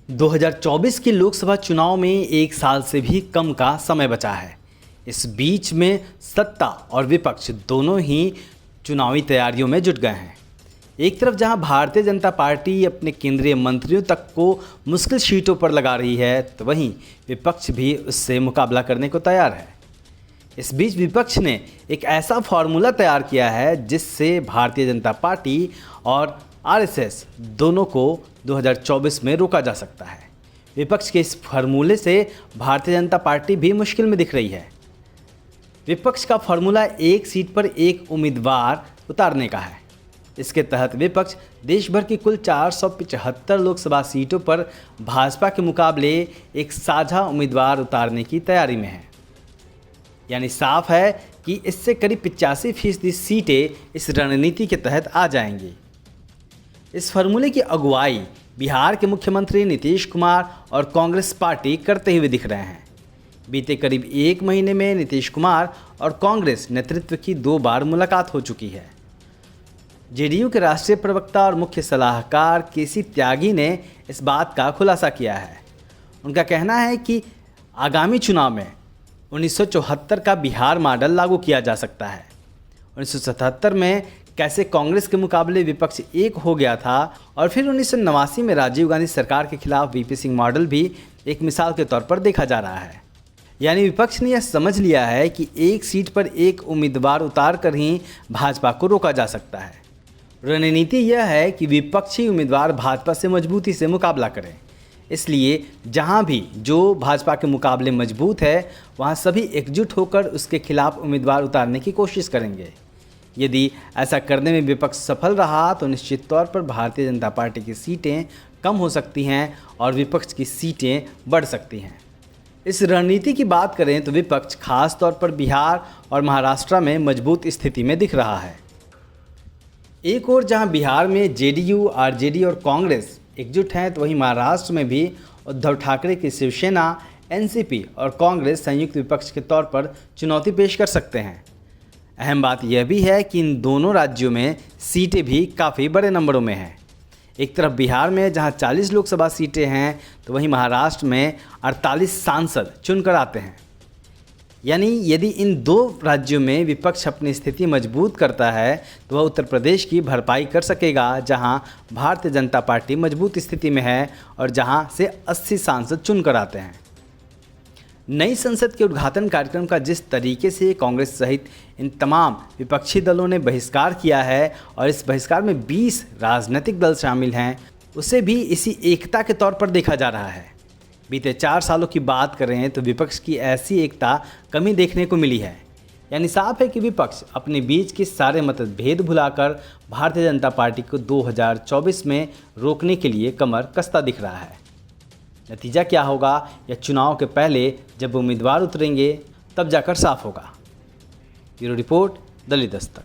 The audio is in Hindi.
2024 के लोकसभा चुनाव में एक साल से भी कम का समय बचा है। इस बीच में सत्ता और विपक्ष दोनों ही चुनावी तैयारियों में जुट गए हैं। एक तरफ जहां भारतीय जनता पार्टी अपने केंद्रीय मंत्रियों तक को मुश्किल सीटों पर लगा रही है, तो वहीं विपक्ष भी उससे मुकाबला करने को तैयार है। इस बीच विपक्ष ने एक ऐसा फार्मूला तैयार किया है जिससे भारतीय जनता पार्टी और आरएसएस दोनों को 2024 में रोका जा सकता है। विपक्ष के इस फार्मूले से भारतीय जनता पार्टी भी मुश्किल में दिख रही है। विपक्ष का फार्मूला एक सीट पर एक उम्मीदवार उतारने का है। इसके तहत विपक्ष देश भर की कुल 475 लोकसभा सीटों पर भाजपा के मुकाबले एक साझा उम्मीदवार उतारने की तैयारी में है। यानी साफ है कि इससे करीब 85% सीटें इस रणनीति के तहत आ जाएंगी। इस फार्मूले की अगुवाई बिहार के मुख्यमंत्री नीतीश कुमार और कांग्रेस पार्टी करते हुए दिख रहे हैं। बीते करीब एक महीने में नीतीश कुमार और कांग्रेस नेतृत्व की 2 बार मुलाकात हो चुकी है। जेडीयू के राष्ट्रीय प्रवक्ता और मुख्य सलाहकार केसी त्यागी ने इस बात का खुलासा किया है। उनका कहना है कि आगामी चुनाव में 1974 का बिहार मॉडल लागू किया जा सकता है। 1977 में कैसे कांग्रेस के मुकाबले विपक्ष एक हो गया था और फिर 1989 में राजीव गांधी सरकार के खिलाफ वीपी सिंह मॉडल भी एक मिसाल के तौर पर देखा जा रहा है। यानी विपक्ष ने यह समझ लिया है कि एक सीट पर एक उम्मीदवार उतार कर ही भाजपा को रोका जा सकता है। रणनीति यह है कि विपक्षी उम्मीदवार भाजपा से मजबूती से मुकाबला करें। इसलिए जहां भी जो भाजपा के मुकाबले मजबूत है, वहां सभी एकजुट होकर उसके खिलाफ उम्मीदवार उतारने की कोशिश करेंगे। यदि ऐसा करने में विपक्ष सफल रहा तो निश्चित तौर पर भारतीय जनता पार्टी की सीटें कम हो सकती हैं और विपक्ष की सीटें बढ़ सकती हैं। इस रणनीति की बात करें तो विपक्ष खास तौर पर बिहार और महाराष्ट्र में मजबूत स्थिति में दिख रहा है। एक ओर जहां बिहार में जेडीयू, आरजेडी और कांग्रेस एकजुट हैं, तो वहीं महाराष्ट्र में भी उद्धव ठाकरे की शिवसेना, एनसीपी और कांग्रेस संयुक्त विपक्ष के तौर पर चुनौती पेश कर सकते हैं। अहम बात यह भी है कि इन दोनों राज्यों में सीटें भी काफ़ी बड़े नंबरों में हैं। एक तरफ बिहार में जहां 40 लोकसभा सीटें हैं, तो वहीं महाराष्ट्र में 48 सांसद चुनकर आते हैं। यानी यदि इन 2 राज्यों में विपक्ष अपनी स्थिति मजबूत करता है तो वह उत्तर प्रदेश की भरपाई कर सकेगा, जहां भारतीय जनता पार्टी मजबूत स्थिति में है और जहां से 80 सांसद चुनकर आते हैं। नई संसद के उद्घाटन कार्यक्रम का जिस तरीके से कांग्रेस सहित इन तमाम विपक्षी दलों ने बहिष्कार किया है और इस बहिष्कार में 20 राजनीतिक दल शामिल हैं, उसे भी इसी एकता के तौर पर देखा जा रहा है। बीते 4 सालों की बात करें तो विपक्ष की ऐसी एकता कमी देखने को मिली है। यानी साफ है कि विपक्ष अपने बीच के सारे मतभेद भुलाकर भारतीय जनता पार्टी को 2024 में रोकने के लिए कमर कसता दिख रहा है। नतीजा क्या होगा या चुनाव के पहले जब उम्मीदवार उतरेंगे तब जाकर साफ होगा। Bureau report, Delhi Dastak.